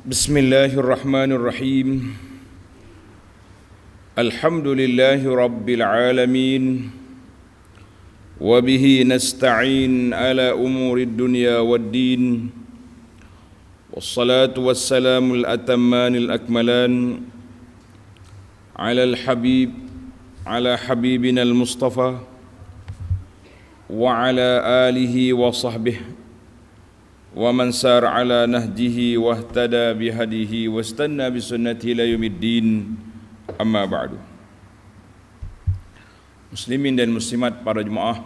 Bismillahirrahmanirrahim. Alhamdulillahi rabbil alamin. Wa bihi nasta'in ala umurid dunya waddin. Wassalatu wassalamul atammanil akmalan ala habibina al-mustafa wa ala alihi wa sahbihi wa man sar ala nahjihi wahtada bihadihi wastanna bisunnatihi ila yaumiddin, amma ba'du. Muslimin dan muslimat, para jemaah,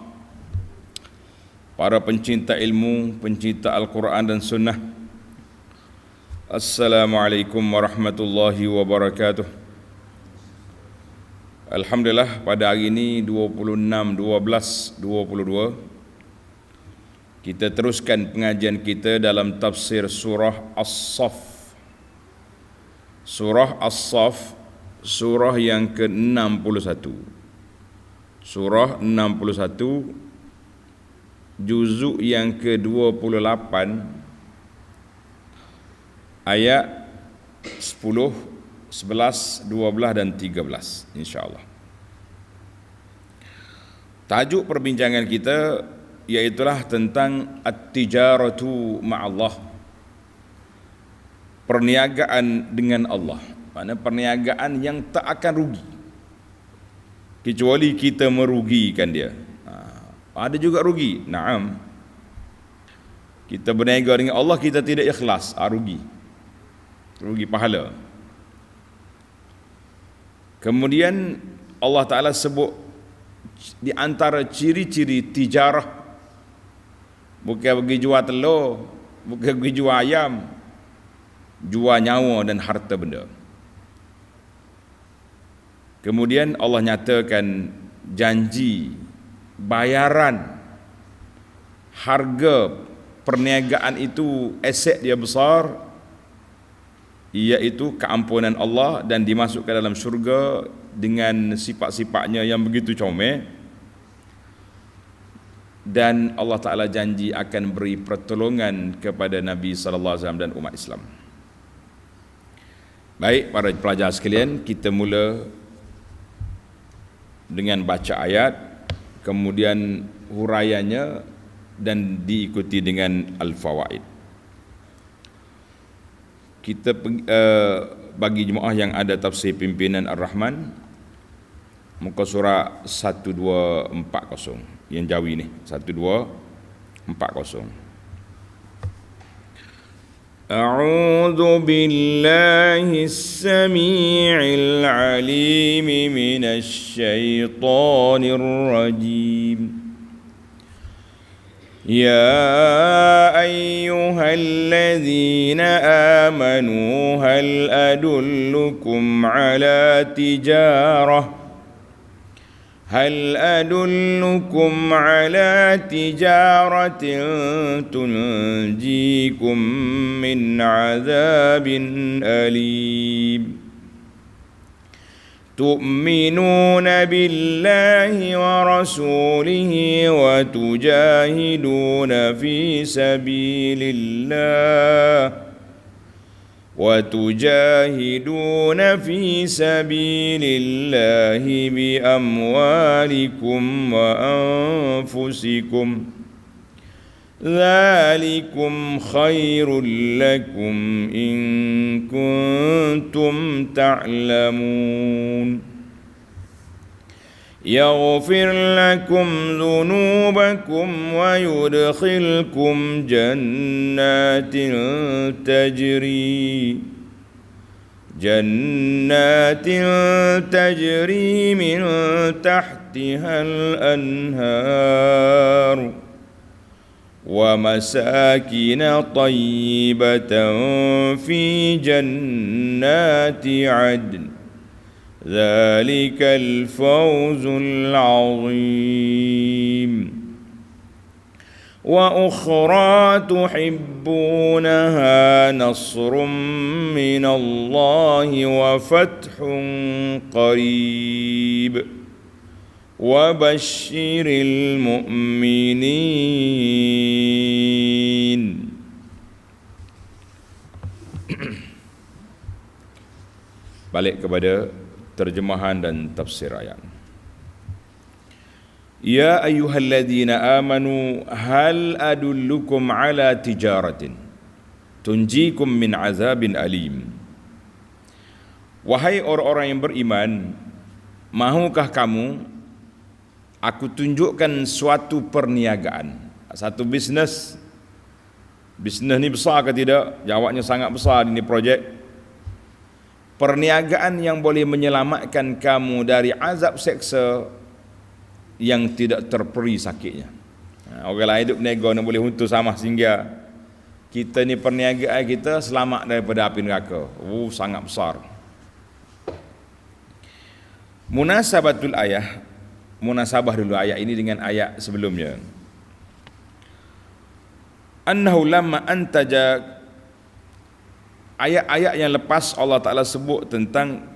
para pencinta ilmu, pencinta Al-Quran dan Sunnah, Assalamualaikum warahmatullahi wabarakatuh. Alhamdulillah, pada hari ini 26/12/22 kita teruskan pengajian kita dalam tafsir surah As-Saff. Surah As-Saff, surah yang ke-61. Surah 61, juzuk yang ke-28, ayat 10, 11, 12 dan 13, insya-Allah. Tajuk perbincangan kita iaitulah tentang at-tijaratu ma'allah, perniagaan dengan Allah. Maksudnya perniagaan yang tak akan rugi kecuali kita merugikan dia. Ada juga rugi, na'am. Kita berniaga dengan Allah, kita tidak ikhlas, rugi pahala. Kemudian Allah Ta'ala sebut di antara ciri-ciri tijarah, bukan pergi jual telur, bukan pergi jual ayam, jual nyawa dan harta benda. Kemudian Allah nyatakan janji, bayaran, harga perniagaan itu, aset dia besar, iaitu keampunan Allah dan dimasukkan dalam syurga dengan sifat-sifatnya yang begitu comel. Dan Allah Ta'ala janji akan beri pertolongan kepada Nabi SAW dan umat Islam. Baik, para pelajar sekalian, kita mula dengan baca ayat, kemudian huraiannya dan diikuti dengan al-fawaid. Kita bagi jemaah yang ada tafsir pimpinan Ar-Rahman, muka surat 1240 yang Jawi ni, 1240. A'udzu billahis samii'il 'aliim minasy syaithaanir rajiim. Ya ayyuhalladzina amanu hal adullukum 'ala tijarah هل أدلكم على تجارة تنجيكم من عذاب أليم تؤمنون بالله ورسوله وتجاهدون في سبيل الله بأموالكم وأنفسكم ذلكم خير لكم إن كنتم تعلمون يغفر لكم ذنوبكم ويدخلكم جنات تجري من تحتها الأنهار ومساكن طيبة في جنات عدن ذلك الفوز العظيم وأخرى تحبونها نصر من الله وفتح قريب وبشر المؤمنين. Balik kepada terjemahan dan tafsir ayat. Ya ayyuhalladzina amanu hal adullukum ala tijaratin tunjikum min azabin alim. Wahai orang-orang yang beriman, mahukah kamu aku tunjukkan suatu perniagaan, satu bisnes. Bisnes ni besar ke tidak? Jawabnya sangat besar ini projek. Perniagaan yang boleh menyelamatkan kamu dari azab seksa yang tidak terperi sakitnya. Orang lain hidup berniaga nak boleh untuk sama sehingga kita ni perniagaan kita selamat daripada api neraka. Sangat besar. Munasabatul ayah, munasabah dulu ayat ini dengan ayat sebelumnya. Annahu lamma antaja, ayat-ayat yang lepas Allah Ta'ala sebut tentang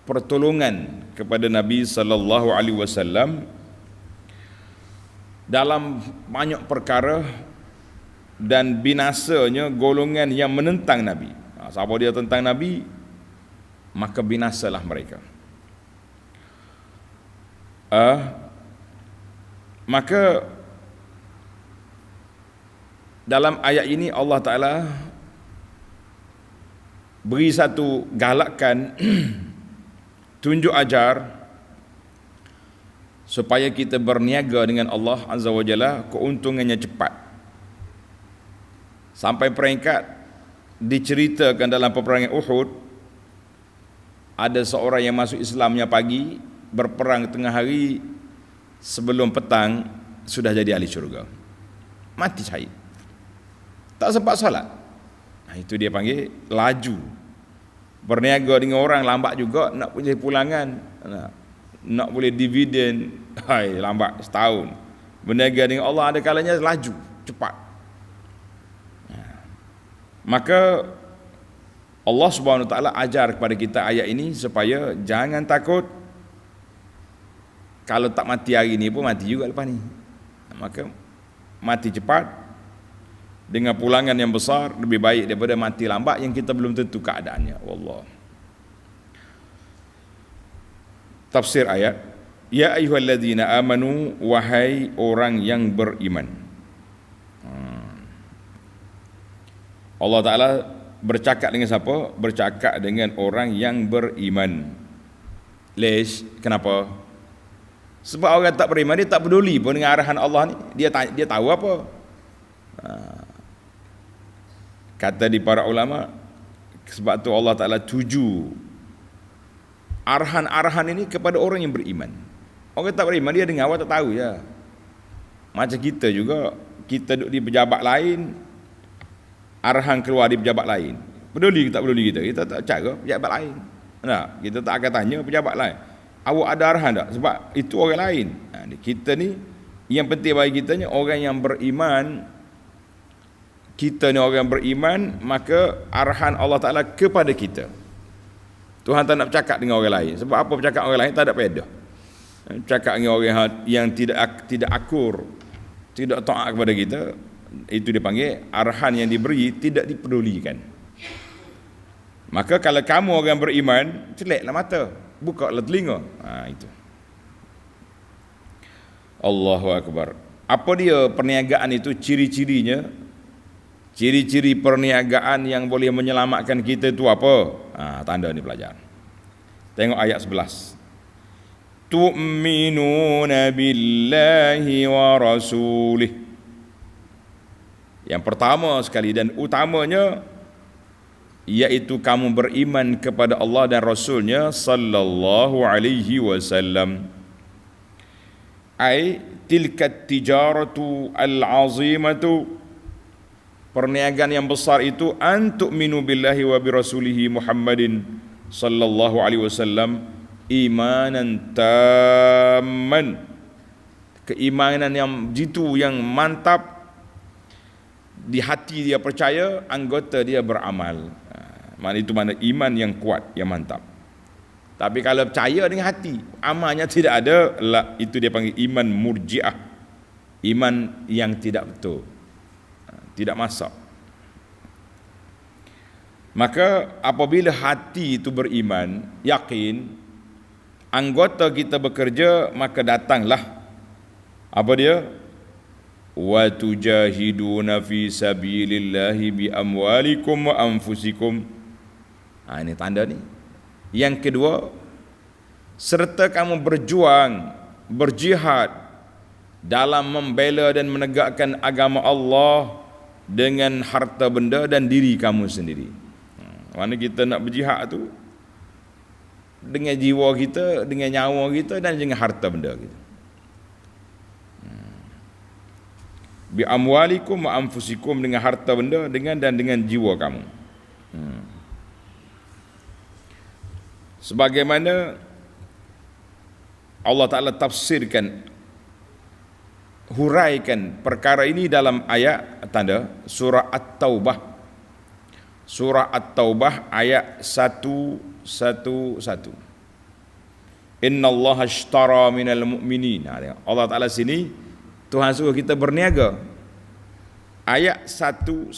pertolongan kepada Nabi sallallahu alaihi wasallam dalam banyak perkara dan binasanya golongan yang menentang Nabi. Siapa dia tentang Nabi, maka binasalah mereka. Maka dalam ayat ini Allah Ta'ala beri satu galakan tunjuk ajar supaya kita berniaga dengan Allah Azza wa Jalla, keuntungannya cepat. Sampai peringkat diceritakan dalam peperangan Uhud, ada seorang yang masuk Islamnya pagi, berperang tengah hari, sebelum petang sudah jadi ahli syurga, mati syahid, tak sempat solat. Itu dia panggil laju. Berniaga dengan orang lambat juga, nak punya pulangan, nak boleh dividen, lambat setahun. Berniaga dengan Allah ada kalanya laju, cepat. Maka Allah Subhanahu Wa Taala ajar kepada kita ayat ini supaya jangan takut. Kalau tak mati hari ni pun mati juga lepas ni. Maka mati cepat dengan pulangan yang besar lebih baik daripada mati lambat yang kita belum tentu keadaannya. Wallah. Tafsir ayat, ya ayyuhalladzina amanu, wahai orang yang beriman. Allah Ta'ala bercakap dengan siapa? Bercakap dengan orang yang beriman. Lesh, kenapa? Sebab orang tak beriman, dia tak peduli pun dengan arahan Allah ni. Dia tahu apa? Kata di para ulama, sebab tu Allah Ta'ala tuju arahan-arahan ini kepada orang yang beriman. Orang tak beriman, dia dengar awak tak tahu je. Macam kita juga, kita duduk di pejabat lain, arahan keluar di pejabat lain. Peduli ke tak peduli kita? Kita tak cara pejabat lain. Kita tak akan tanya pejabat lain, awak ada arahan tak? Sebab itu orang lain. Kita ni, yang penting bagi kita ni orang yang beriman. Kita ni orang beriman, maka arahan Allah Ta'ala kepada kita. Tuhan tak nak bercakap dengan orang lain. Sebab apa bercakap dengan orang lain? Tak ada faedah. Bercakap dengan orang yang tidak akur, tidak taat kepada kita, itu dipanggil arahan yang diberi tidak dipedulikan. Maka kalau kamu orang beriman, celeklah mata, bukalah telinga. Itu. Allahu Akbar. Apa dia perniagaan itu? Ciri-cirinya, ciri-ciri perniagaan yang boleh menyelamatkan kita itu apa? Tanda ni pelajar. Tengok ayat 11. Tu'minuna billahi wa rasulih. Yang pertama sekali dan utamanya, iaitu kamu beriman kepada Allah dan Rasulnya sallallahu alaihi wasallam. Ai tilkat tijaratu al-azimatu, perniagaan yang besar itu, antu'minu billahi wa birasulihi Muhammadin sallallahu alaihi wasallam imanan tamman, keimanan yang jitu, yang mantap. Di hati dia percaya, anggota dia beramal. Itu mana iman yang kuat, yang mantap. Tapi kalau percaya dengan hati, amalnya tidak ada, itu dia panggil iman murji'ah, iman yang tidak betul, tidak masak. Maka apabila hati itu beriman, yakin, anggota kita bekerja, maka datanglah apa dia? Wa tujahiduna fi sabilillahi bi amwalikum wa anfusikum. Ini tanda ni. Yang kedua, serta kamu berjuang, berjihad dalam membela dan menegakkan agama Allah dengan harta benda dan diri kamu sendiri. Mana kita nak berjihad tu dengan jiwa kita, dengan nyawa kita dan dengan harta benda kita. Bi amwalikum wa anfusikum, dengan harta benda dan dengan jiwa kamu. Sebagaimana Allah Ta'ala tafsirkan, huraikan perkara ini dalam ayat tanda surah At-Taubah. Surah At-Taubah ayat 111. Inna Allah ashtara minal mu'minin. Allah Ta'ala sini Tuhan suruh kita berniaga. Ayat 111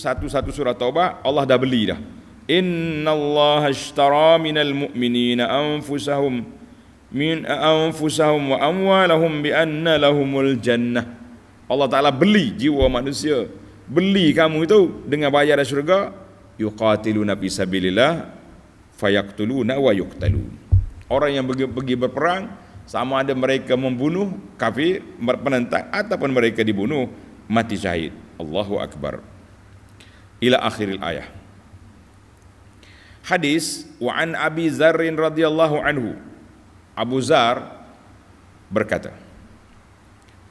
surah Taubah, Allah dah beli dah. Inna Allah ashtara minal mu'minina anfusahum wa amwalahum bi anna lahumul jannah. Allah Ta'ala beli jiwa manusia, beli kamu itu dengan bayaran syurga. Yuqatiluna fi sabilillah fayaqtuluna wa yuqtalun. Orang yang pergi berperang, sama ada mereka membunuh kafir, penentang, ataupun mereka dibunuh, mati syahid. Allahu Akbar. Ila akhiril ayah. Hadis wa an Abi Dzarrin radhiyallahu anhu. Abu Dzar berkata,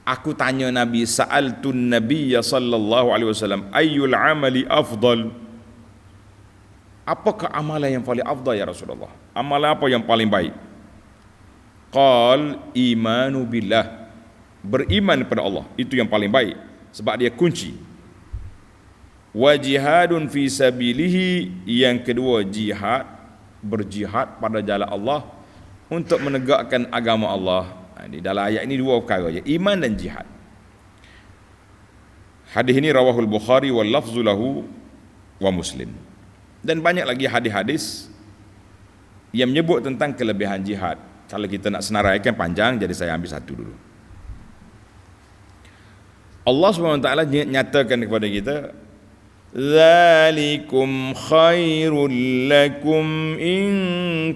aku tanya Nabi, sa'altun Nabiyya sallallahu alaihi wasallam, ayyul amali afdal? Apakah amalan yang paling afdal ya Rasulullah? Amalan apa yang paling baik? Qal imanu billah, beriman kepada Allah, itu yang paling baik sebab dia kunci. Wa jihadun fi sabilihi, yang kedua jihad, berjihad pada jalan Allah untuk menegakkan agama Allah. Di dalam ayat ini dua perkara je, iman dan jihad. Hadis ini rawahul Bukhari wal lafzu lahu wa Muslim. Dan banyak lagi hadis-hadis yang menyebut tentang kelebihan jihad. Kalau kita nak senaraikan panjang, jadi saya ambil satu dulu. Allah SWT nyatakan kepada kita, Zalikum khairul lakum in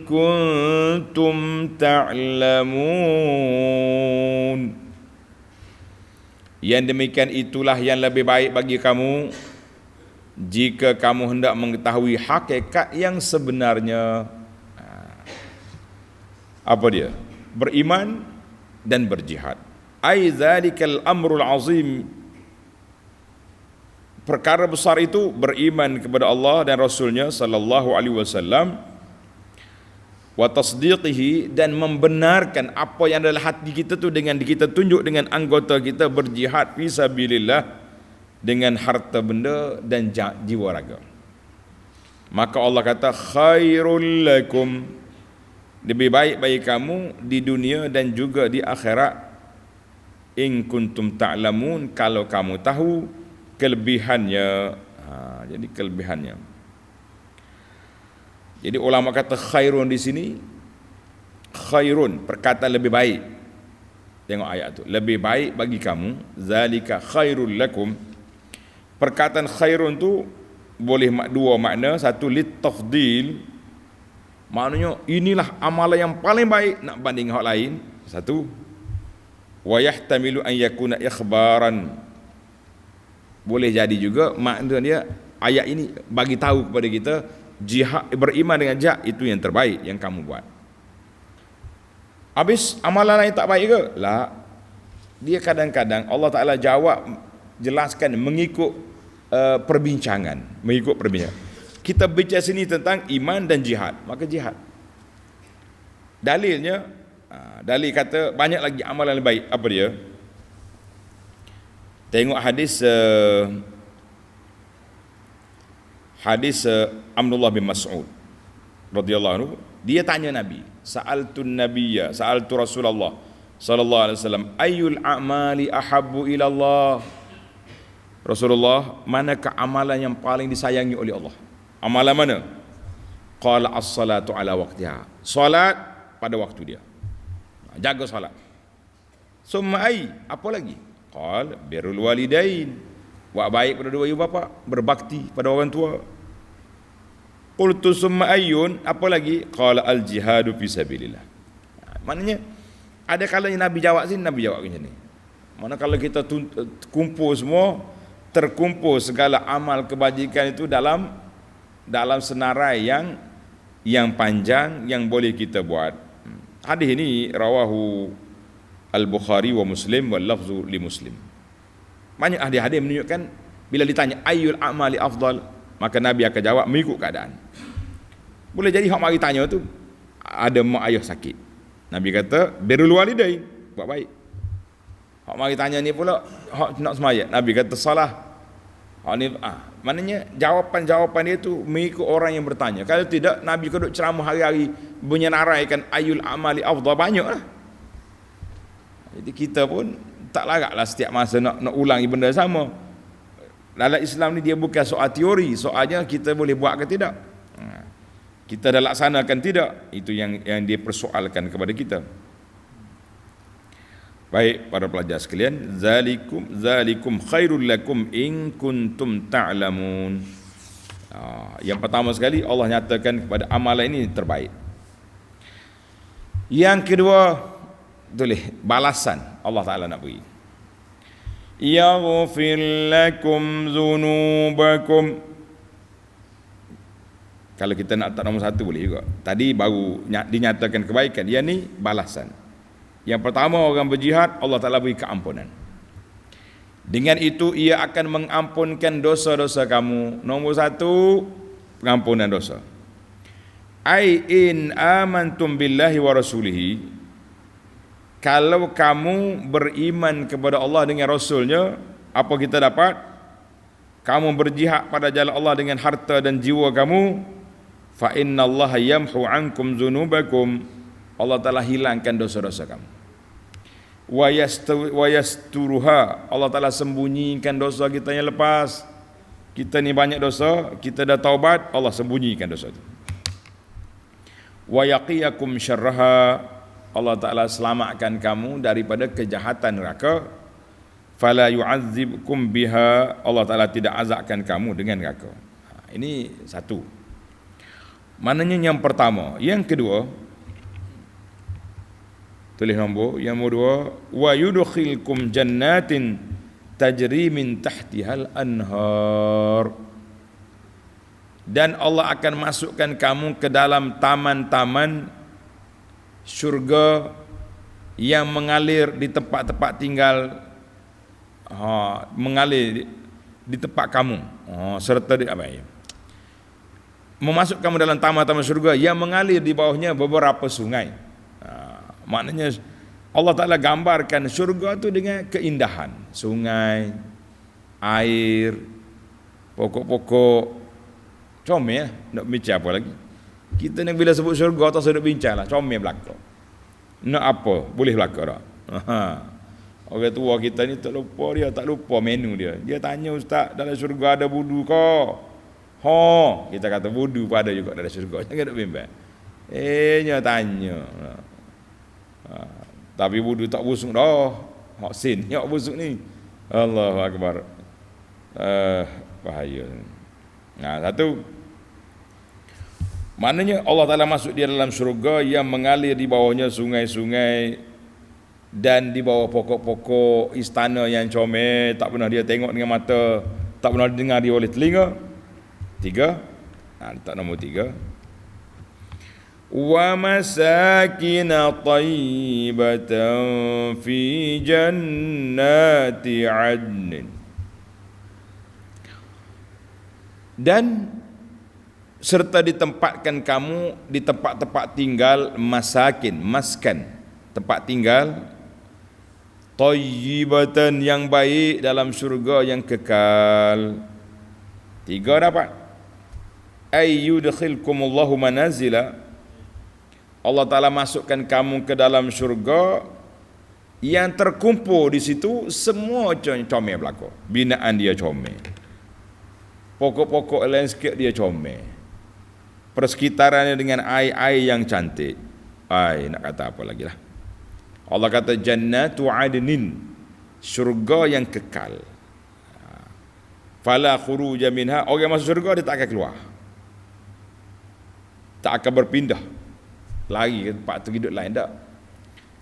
kuntum ta'lamun. Yang demikian itulah yang lebih baik bagi kamu jika kamu hendak mengetahui hakikat yang sebenarnya. Apa dia? Beriman dan berjihad. Ai zalikal amrul azim, perkara besar itu beriman kepada Allah dan Rasulnya sallallahu alaihi wasallam, wa tasdiqihi, dan membenarkan apa yang dalam hati kita tu dengan kita tunjuk dengan anggota kita, berjihad fi sabilillah dengan harta benda dan jiwa raga. Maka Allah kata khairul lakum, lebih baik bagi kamu di dunia dan juga di akhirat, in kuntum ta'lamun, kalau kamu tahu kelebihannya. Jadi kelebihannya. Jadi ulama kata khairun di sini, khairun perkataan lebih baik. Tengok ayat tu, lebih baik bagi kamu, zalika khairul lakum. Perkataan khairun tu boleh dua makna. Satu, lit tafdil, maknanya inilah amalan yang paling baik nak banding hak lain. Satu, wa yahtamilu an yakuna ikhbaran, boleh jadi juga makna dia ayat ini bagi tahu kepada kita jihad, beriman dengan jihad itu yang terbaik yang kamu buat. Habis amalan lain tak baik ke? Lah, dia kadang-kadang Allah Ta'ala jawab, jelaskan mengikut perbincangan. Kita bicara sini tentang iman dan jihad, maka jihad. Dalilnya, dalil kata banyak lagi amalan yang baik. Apa dia? Tengok hadis Abdullah bin Mas'ud radhiyallahu anhu, dia tanya Nabi, sa'altu Rasulullah sallallahu alaihi wasallam, ayyul a'mali ahabbu ila Allah? Rasulullah, manakah amalan yang paling disayangi oleh Allah? Amalan mana? Qala as-salatu ala waqtiha. Salat pada waktu dia. Jaga salat. Summa ai, apa lagi? Qala birrul walidain. Buat baik pada dua ibu bapa, berbakti pada orang tua. Qultu summa ayyun, apa lagi? Qala al-jihadu fi sabilillah. Maknanya ada kalanya Nabi jawab sini, Nabi jawab macam ni. Mana kalau kita kumpul semua, terkumpul segala amal kebajikan itu dalam senarai yang panjang yang boleh kita buat. Hadis ini rawahu Al-Bukhari wa Muslim wal lafzu li Muslim. Banyak hadis-hadis menunjukkan bila ditanya ayyul a'mali afdal, maka Nabi akan jawab mengikut keadaan. Boleh jadi hak mari tanya tu ada mak ayah sakit. Nabi kata birrul walidain, buat baik. Hak mari tanya ni pula hak nak sembahyang, Nabi kata salah. Hak ni maknanya jawapan-jawapan dia tu mengikut orang yang bertanya. Kalau tidak, Nabi keduk ceramah hari-hari menyenaraikan ayyul amali afdal banyaklah. Jadi kita pun tak laratlah setiap masa nak ulangi benda sama. Dalam Islam ni dia bukan soal teori, soalnya kita boleh buat ke tidak. Kita dah laksanakan tidak, itu yang dia persoalkan kepada kita. Baik para pelajar sekalian, zalikum khairul lakum in kuntum ta'lamun. Yang pertama sekali Allah nyatakan kepada amalan ini terbaik. Yang kedua, tulis balasan Allah Taala nak beri. Yaghfir lakum dzunubakum. Kalau kita nak tak nombor satu boleh juga. Tadi baru dinyatakan kebaikan, yang ni balasan. Yang pertama, orang berjihad, Allah Ta'ala beri keampunan. Dengan itu ia akan mengampunkan dosa-dosa kamu. Nombor satu, pengampunan dosa. Ai in amantum billahi wa rasulihi, kalau kamu beriman kepada Allah dengan Rasulnya, apa kita dapat? Kamu berjihad pada jalan Allah dengan harta dan jiwa kamu, fa innallaha yamhu ankum dzunubakum, Allah Ta'ala hilangkan dosa-dosa kamu. Wa yasturuha, Allah Ta'ala sembunyikan dosa kita yang lepas. Kita ni banyak dosa, kita dah taubat, Allah sembunyikan dosa itu. Wa yaqiyakum syarraha, Allah Ta'ala selamatkan kamu daripada kejahatan neraka. Fala yu'adzibkum biha, Allah Ta'ala tidak azabkan kamu dengan neraka. Ini satu. Maknanya yang pertama. Yang kedua, tulis nombor. Yang kedua, wa yudkhilkum jannatin tajri min tahtihal anhar, dan Allah akan masukkan kamu ke dalam taman-taman syurga yang mengalir di tempat-tempat tinggal, mengalir di tempat kamu, serta di apa ya, memasuk kamu dalam taman-taman syurga yang mengalir di bawahnya beberapa sungai. Maknanya Allah Ta'ala gambarkan syurga tu dengan keindahan, sungai, air, pokok-pokok. Comel, nak bincang apa lagi? Kita ni bila sebut syurga tak sedap bincang lah, comel belaka. Nak apa? Boleh belaka tak? Orang tua kita ni tak lupa menu dia. Dia tanya, ustaz, dalam syurga ada wudu ke? Kita kata wudu pun ada juga dalam syurga. Jangan nak bimbang. Nya tanya. Tapi wudu tak busuk dah. Hak sin, hak busuk ni. Allahu akbar. Bahaya. Satu. Maknanya Allah Ta'ala masuk dia dalam syurga yang mengalir di bawahnya sungai-sungai, dan di bawah pokok-pokok, istana yang comel, tak pernah dia tengok dengan mata, tak pernah dengar dia oleh telinga. Tiga. Tak nombor tiga. Wa masakina tayyibatan fi jannati adnin, dan serta ditempatkan kamu di tempat-tempat tinggal masakin, maskan, tempat tinggal tayyibatan yang baik dalam syurga yang kekal. Tiga dapat. Ay yudkhilkumullahu manazila, Allah Ta'ala masukkan kamu ke dalam syurga yang terkumpul di situ semua comel belaka. Binaan dia comel, pokok-pokok landscape dia comel, persekitarannya dengan air-air yang cantik. Nak kata apa lagi lah. Allah kata jannatu adnin, syurga yang kekal. Fala khuruja minha, orang masuk syurga dia tak akan keluar, tak akan berpindah lari ke tempat terhidup lain.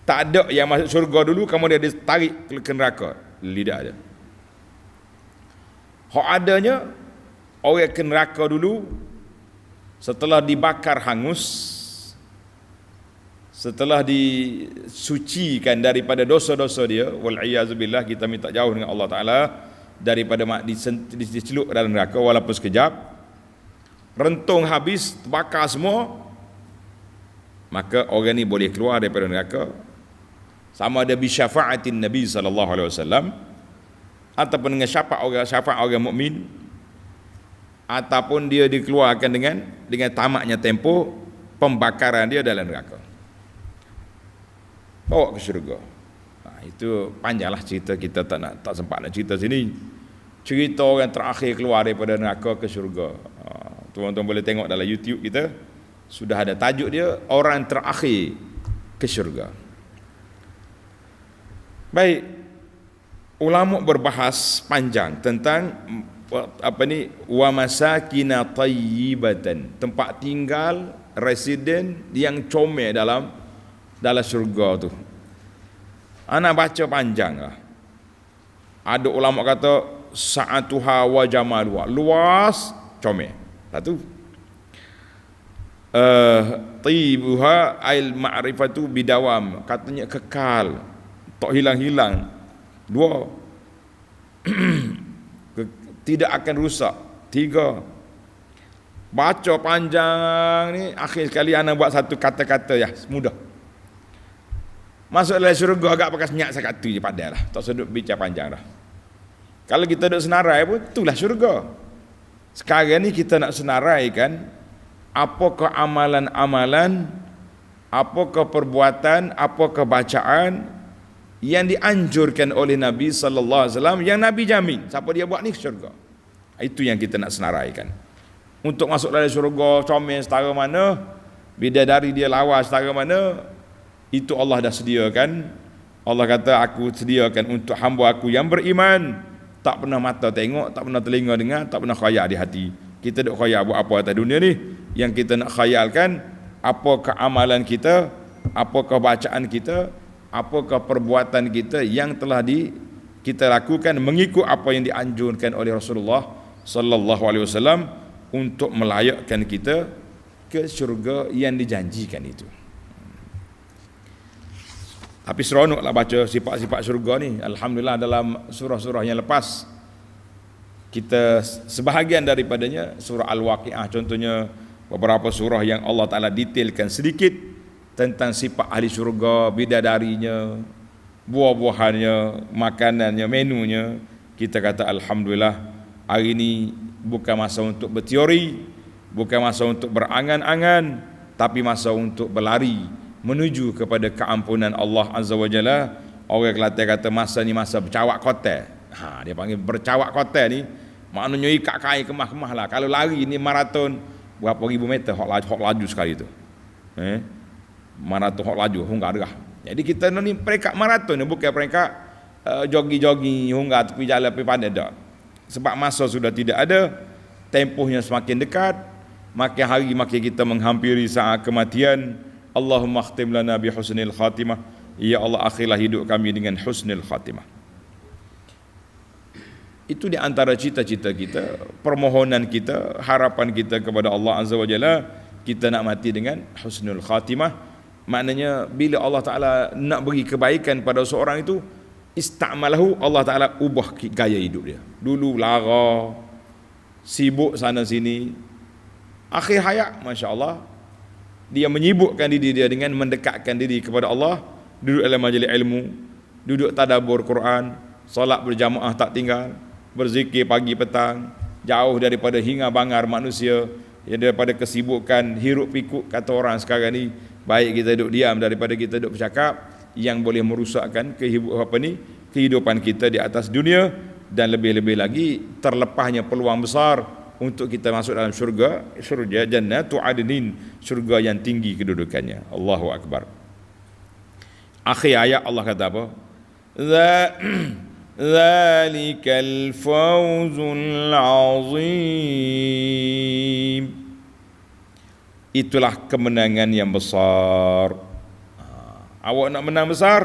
Tak ada yang masuk syurga dulu kemudian dia tarik ke neraka, tidak ada. Hak adanya orang ke neraka dulu, setelah dibakar hangus, setelah disucikan daripada dosa-dosa dia, wal'iyazubillah, kita minta jauh dengan Allah Ta'ala daripada dicelup dalam neraka walaupun sekejap, rentung habis, terbakar semua, maka orang ni boleh keluar daripada neraka, sama ada bisyafa'atin Nabi SAW ataupun dengan syafaat orang mukmin, ataupun dia dikeluarkan dengan tamatnya tempoh pembakaran dia dalam neraka, bawa ke syurga. Itu panjanglah cerita, kita tak sempat nak cerita sini. Cerita orang terakhir keluar daripada neraka ke syurga. Tuan-tuan boleh tengok dalam YouTube kita, sudah ada tajuk dia, orang terakhir ke syurga. Baik, ulama berbahas panjang tentang wa masakina tayyibatan, tempat tinggal residen yang comel dalam syurga tu. Ana baca panjang lah. Ada ulama kata sa'atuha wa jamaluha, luas, comel. Satu. Tayyibuha ail ma'rifatu bidawam, katanya kekal, tak hilang-hilang. Dua, tidak akan rusak. Tiga, baca panjang ni, akhir sekali ana buat satu kata-kata ya, mudah. Masuk dalam syurga agak pakai senyap sekat tu je, padahal lah, tak sedut bicara panjang dah. Kalau kita duduk senarai pun, itulah syurga. Sekarang ni kita nak senaraikan apakah amalan-amalan, apakah perbuatan, apakah bacaan yang dianjurkan oleh Nabi sallallahu alaihi wasallam, yang Nabi jamin siapa dia buat ni syurga. Itu yang kita nak senaraikan. Untuk masuk dalam syurga comel setara mana, bidadari dia lawa setara mana, itu Allah dah sediakan. Allah kata aku sediakan untuk hamba aku yang beriman, tak pernah mata tengok, tak pernah telinga dengar, tak pernah khayal di hati. Kita duk khayal buat apa atas dunia ni. Yang kita nak khayalkan, apakah amalan kita, apakah bacaan kita, apakah perbuatan kita yang telah kita lakukan mengikut apa yang dianjurkan oleh Rasulullah sallallahu alaihi wasallam untuk melayakkan kita ke syurga yang dijanjikan itu. Tapi seronoklah baca sifat-sifat syurga ni. Alhamdulillah dalam surah-surah yang lepas, kita sebahagian daripadanya, surah Al-Waqi'ah contohnya, beberapa surah yang Allah Ta'ala detailkan sedikit tentang sifat ahli syurga, bidadarinya, buah-buahannya, makanannya, menunya. Kita kata Alhamdulillah, hari ini bukan masa untuk berteori, bukan masa untuk berangan-angan, tapi masa untuk berlari menuju kepada keampunan Allah Azza wa Jalla. Orang Kelantan kata masa ni masa bercawak kotak. Dia panggil bercawak kotak ni, maknanya ikat kain kemah-kemah lah. Kalau lari ni maraton berapa ribu meter, hok laju sekali tu. Maraton hok laju, hingga derah. Jadi kita ni peringkat maraton, bukan peringkat jogi-jogi hingga tepi jalan pergi pandai dak. Sebab masa sudah tidak ada, tempohnya semakin dekat, makin hari makin kita menghampiri saat kematian. Allahumma khtim lana bi husnil khatimah. Ya Allah, akhirlah hidup kami dengan husnil khatimah. Itu di antara cita-cita kita, permohonan kita, harapan kita kepada Allah Azza wa Jalla, kita nak mati dengan husnul khatimah. Maknanya bila Allah Ta'ala nak beri kebaikan pada seorang itu, ista'malahu, Allah Ta'ala ubah gaya hidup dia. Dulu lara, sibuk sana sini, akhir hayat Masya Allah dia menyibukkan diri dia dengan mendekatkan diri kepada Allah, duduk dalam majlis ilmu, duduk tadabbur Quran, solat berjamaah tak tinggal, berzikir pagi petang, jauh daripada hinga bangar manusia, daripada kesibukan hiruk pikuk kata orang sekarang ni. Baik kita duduk diam daripada kita duduk bercakap yang boleh merusakkan kehidupan kita di atas dunia, dan lebih-lebih lagi terlepasnya peluang besar untuk kita masuk dalam syurga jannatu adnin, syurga yang tinggi kedudukannya. Allahu akbar. Akhir ayat Allah kata apa? Zalikal fawzul azim. Itulah kemenangan yang besar. Awak nak menang besar,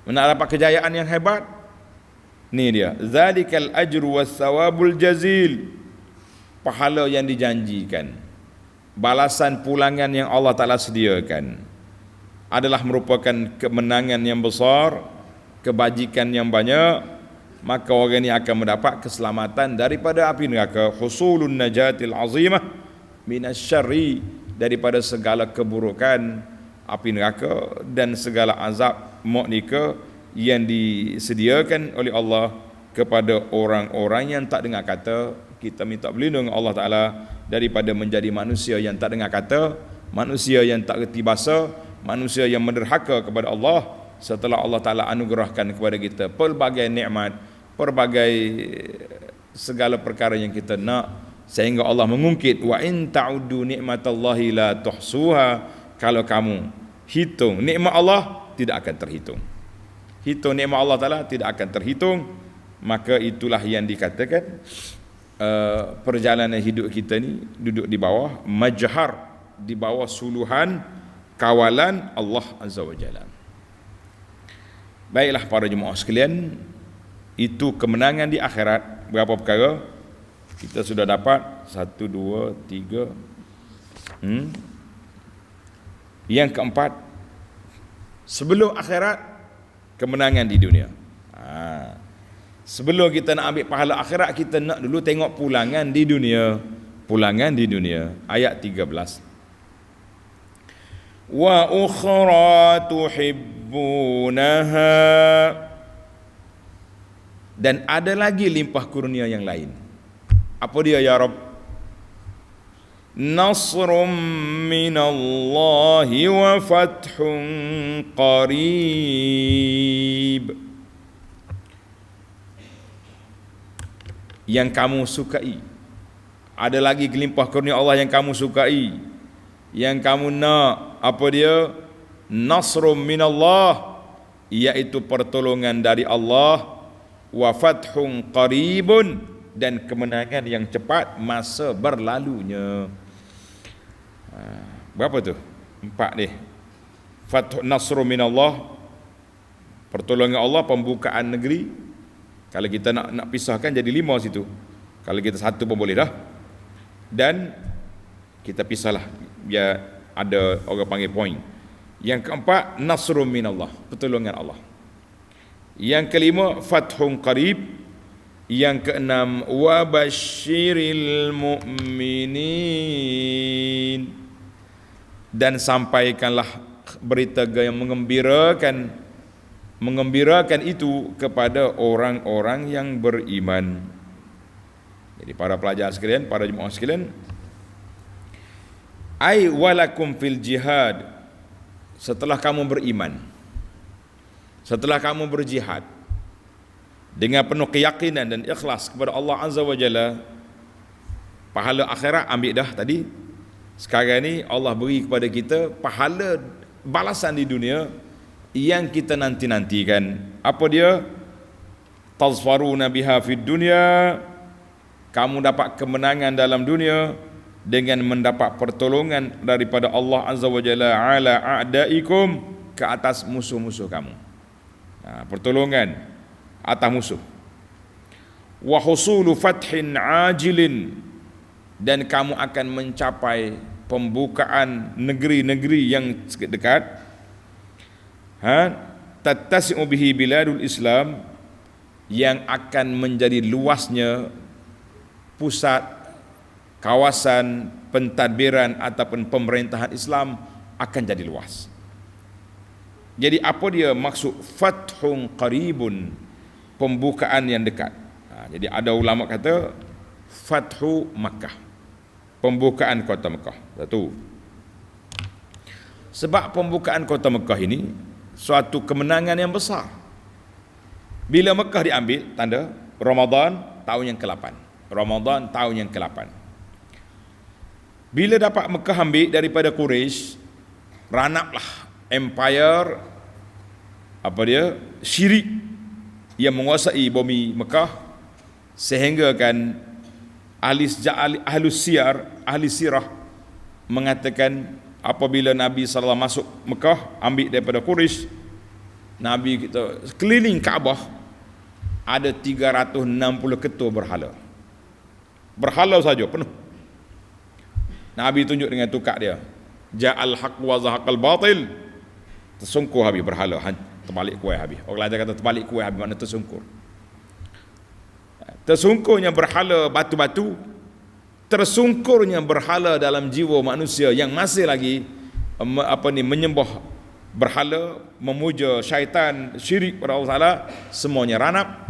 nak dapat kejayaan yang hebat, ni dia, zalikal ajru was thawabul jazil, pahala yang dijanjikan, balasan pulangan yang Allah Ta'ala sediakan adalah merupakan kemenangan yang besar, kebajikan yang banyak. Maka orang ini akan mendapat keselamatan daripada api neraka, husulun najatil azimah minasyarri, daripada segala keburukan api neraka dan segala azab maut yang disediakan oleh Allah kepada orang-orang yang tak dengar kata. Kita minta berlindung Allah Ta'ala daripada menjadi manusia yang tak dengar kata, manusia yang tak reti bahasa, manusia yang menderhaka kepada Allah setelah Allah Ta'ala anugerahkan kepada kita pelbagai nikmat, pelbagai segala perkara yang kita nak, sehingga Allah mengungkit, wa in ta'uddu ni'matallahi la tuhsuha. Kalau kamu hitung nikmat Allah, tidak akan terhitung. Hitung nikmat Allah Ta'ala tidak akan terhitung. Maka itulah yang dikatakan perjalanan hidup kita ni duduk di bawah majhar, di bawah suluhan kawalan Allah Azza wa Jalla. Baiklah para jemaah sekalian, itu kemenangan di akhirat. Berapa perkara kita sudah dapat? 1, 2, 3. Yang keempat, sebelum akhirat, kemenangan di dunia. Sebelum kita nak ambil pahala akhirat, kita nak dulu tengok pulangan di dunia. Pulangan di dunia. Ayat 13. Wa ukhra tuhibbunaha. Dan ada lagi limpah kurnia yang lain. Apa dia ya Rabb? Nasrum minallahi wa fathun qarib. Yang kamu sukai. Ada lagi limpah kurnia Allah yang kamu sukai, yang kamu nak. Apa dia? Nasrum minallah, iaitu pertolongan dari Allah, wa fathun qaribun, dan kemenangan yang cepat masa berlalunya. Berapa tu? 4 ni. Fathu nasru minallah, pertolongan Allah, pembukaan negeri. Kalau kita nak pisahkan jadi 5 situ. Kalau kita 1 pun boleh dah. Dan kita pisahlah biar ada orang panggil point. Yang keempat, nasru minallah, pertolongan Allah. Yang kelima, fathun qarib. Yang keenam, wa basyiril mu'minin, dan sampaikanlah berita yang mengembirakan itu kepada orang-orang yang beriman. Jadi para pelajar sekalian, para jemaah sekalian, ai walakum fil jihad, setelah kamu beriman, setelah kamu berjihad dengan penuh keyakinan dan ikhlas kepada Allah Azza wa Jalla, pahala akhirat ambil dah tadi. Sekarang ni Allah beri kepada kita pahala balasan di dunia yang kita nanti-nantikan. Apa dia? Tazfaruna biha fid dunya, kamu dapat kemenangan dalam dunia dengan mendapat pertolongan daripada Allah Azza wa Jalla ala a'daikum, ke atas musuh-musuh kamu. Pertolongan atas musuh. Wa husulu fathin ajilin, dan kamu akan mencapai pembukaan negeri-negeri yang dekat. Tattasi'u bihi biladul Islam, yang akan menjadi luasnya pusat kawasan pentadbiran ataupun pemerintahan Islam akan jadi luas. Jadi apa dia maksud fathun qaribun, pembukaan yang dekat. Jadi ada ulama kata Fathu Makkah, pembukaan kota Mekah. Satu, sebab pembukaan kota Mekah ini suatu kemenangan yang besar. Bila Mekah diambil, tanda Ramadan tahun yang ke-8. Ramadan tahun yang ke-8. Bila dapat Mekah ambil daripada Quraisy, ranaplah empire syirik yang menguasai bumi Mekah, sehingga kan ahli sirah mengatakan apabila Nabi SAW masuk Mekah ambil daripada Quraisy, Nabi kita keliling Kaabah ada 360 ketua berhala saja penuh. Nabi tunjuk dengan tukak dia, ja'al haq wa zahaqal batil, tersungkur habis berhala, terbalik kuih habis. Orang lain kata terbalik kuih habis, makna tersungkur. Tersungkurnya berhala batu-batu, tersungkurnya berhala dalam jiwa manusia yang masih lagi menyembah berhala, memuja syaitan, syirik pada Allah Taala, semuanya ranap.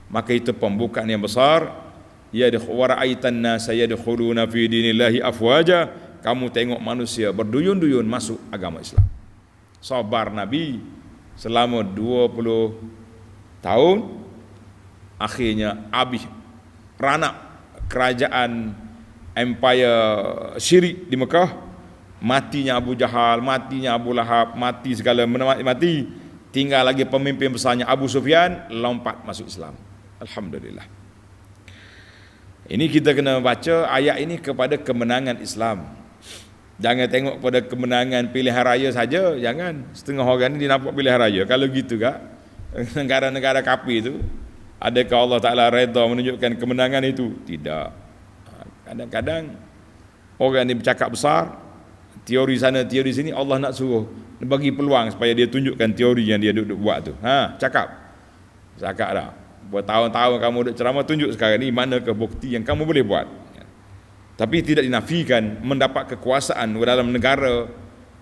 Maka itu pembukaan yang besar. Ya wa ra'aitan nasa yadkhuluna fi dinillahi afwaja, kamu tengok manusia berduyun-duyun masuk agama Islam. Sabar Nabi selama 20 tahun, akhirnya habis ranap kerajaan empire syirik di Mekah. Matinya Abu Jahal, matinya Abu Lahab, mati segala mati. Tinggal lagi pemimpin besarnya Abu Sufyan, lompat masuk Islam. Alhamdulillah. Ini kita kena baca ayat ini kepada kemenangan Islam. Jangan tengok pada kemenangan pilihan raya saja. Jangan. Setengah orang ni dia nampak pilihan raya. Kalau gitu kak, negara-negara kafir itu, adakah Allah Ta'ala reda menunjukkan kemenangan itu? Tidak. Kadang-kadang orang ni bercakap besar, teori sana, teori sini, Allah nak suruh bagi peluang supaya dia tunjukkan teori yang dia duduk buat tu. Cakap dah. Bertahun-tahun kamu duduk ceramah, tunjuk sekarang ni manakah bukti yang kamu boleh buat. Tapi tidak dinafikan mendapat kekuasaan dalam negara,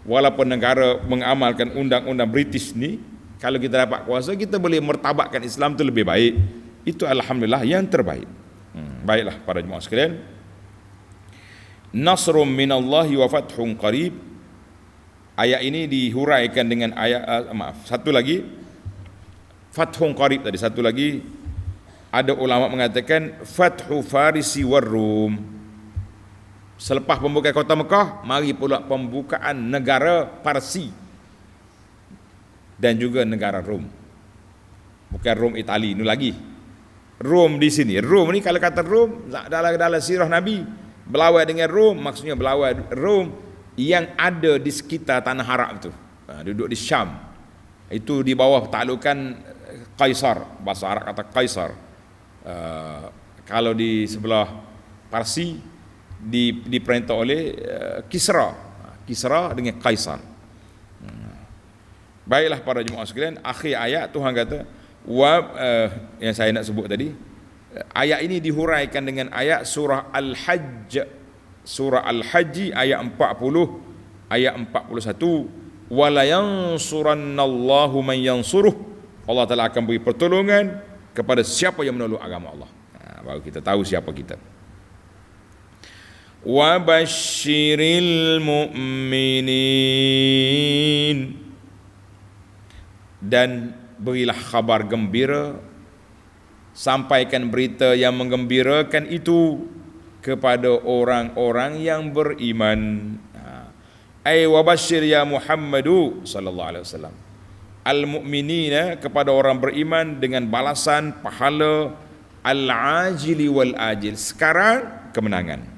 walaupun negara mengamalkan undang-undang British ni, kalau kita dapat kuasa, kita boleh mertabakkan Islam tu lebih baik. Itu alhamdulillah yang terbaik. Baiklah para jemaah sekalian, nasrum minallahi wa fathun qarib. Ayat ini dihuraikan dengan ayat satu lagi, fathun qarib tadi. Satu lagi, ada ulama mengatakan fathu Farisi war Rum. Selepas pembukaan kota Mekah, mari pula pembukaan negara Parsi dan juga negara Rom. Bukan Rom Itali itu lagi. Rom di sini. Rom ni kalau kata Rom dalam sirah Nabi, berlawan dengan Rom, maksudnya berlawan Rom yang ada di sekitar tanah Arab tu. Duduk di Syam. Itu di bawah taklukan Kaisar, bahasa Arab kata Kaisar. Kalau di sebelah Parsi diperintah oleh Kisra dengan Kaisar. Baiklah para jemaah sekalian, akhir ayat Tuhan kata yang saya nak sebut tadi, ayat ini dihuraikan dengan ayat surah Al-Hajj, surah Al-Hajj ayat 40, ayat 41, wala yansurannallahu man yansuruh, Allah Ta'ala akan beri pertolongan kepada siapa yang menolong agama Allah. Baru kita tahu siapa kita. Wa basyiril mu'minin, dan berilah kabar gembira, sampaikan berita yang menggembirakan itu kepada orang-orang yang beriman. Ai wa basyir ya Muhammadu sallallahu alaihi wasallam al-mu'minina, kepada orang beriman dengan balasan pahala al-ajili wal ajil, sekarang kemenangan,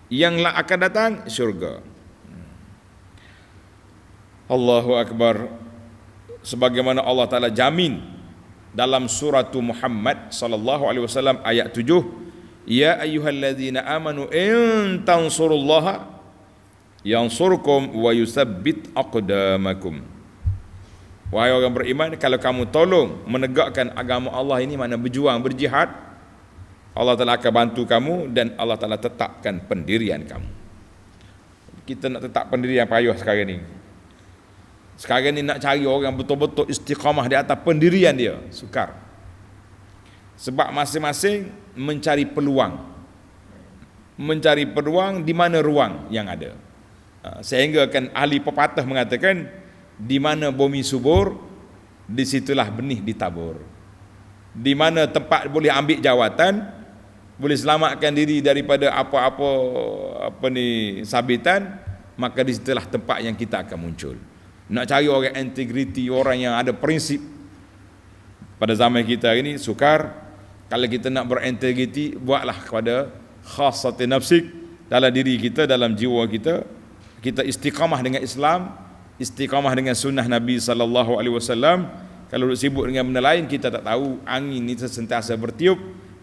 yang akan datang syurga. Allahu Akbar. Sebagaimana Allah Ta'ala jamin dalam surah Muhammad sallallahu alaihi wasallam ayat 7, ya ayyuhalladzina amanu in tansurullaha yansurkum wa yusabbit aqdamakum. Wahai orang beriman, kalau kamu tolong menegakkan agama Allah ini, mana berjuang, berjihad, Allah Ta'ala akan bantu kamu dan Allah Ta'ala tetapkan pendirian kamu. Kita nak tetap pendirian payah sekarang ni. Sekarang ni nak cari orang betul-betul istiqamah di atas pendirian dia, sukar. Sebab masing-masing mencari peluang di mana ruang yang ada. Sehingga kan ahli pepatah mengatakan, di mana bumi subur, di situlah benih ditabur. Di mana tempat boleh ambil jawatan, boleh selamatkan diri daripada apa-apa sabitan, maka di situlah tempat yang kita akan muncul. Nak cari orang integriti, orang yang ada prinsip. Pada zaman kita ini sukar. Kalau kita nak berintegriti, buatlah kepada khasati nafsik, dalam diri kita, dalam jiwa kita. Kita istiqamah dengan Islam, istiqamah dengan sunnah Nabi sallallahu alaihi wasallam. Kalau sibuk dengan benda lain, kita tak tahu angin ni sentiasa bertiup,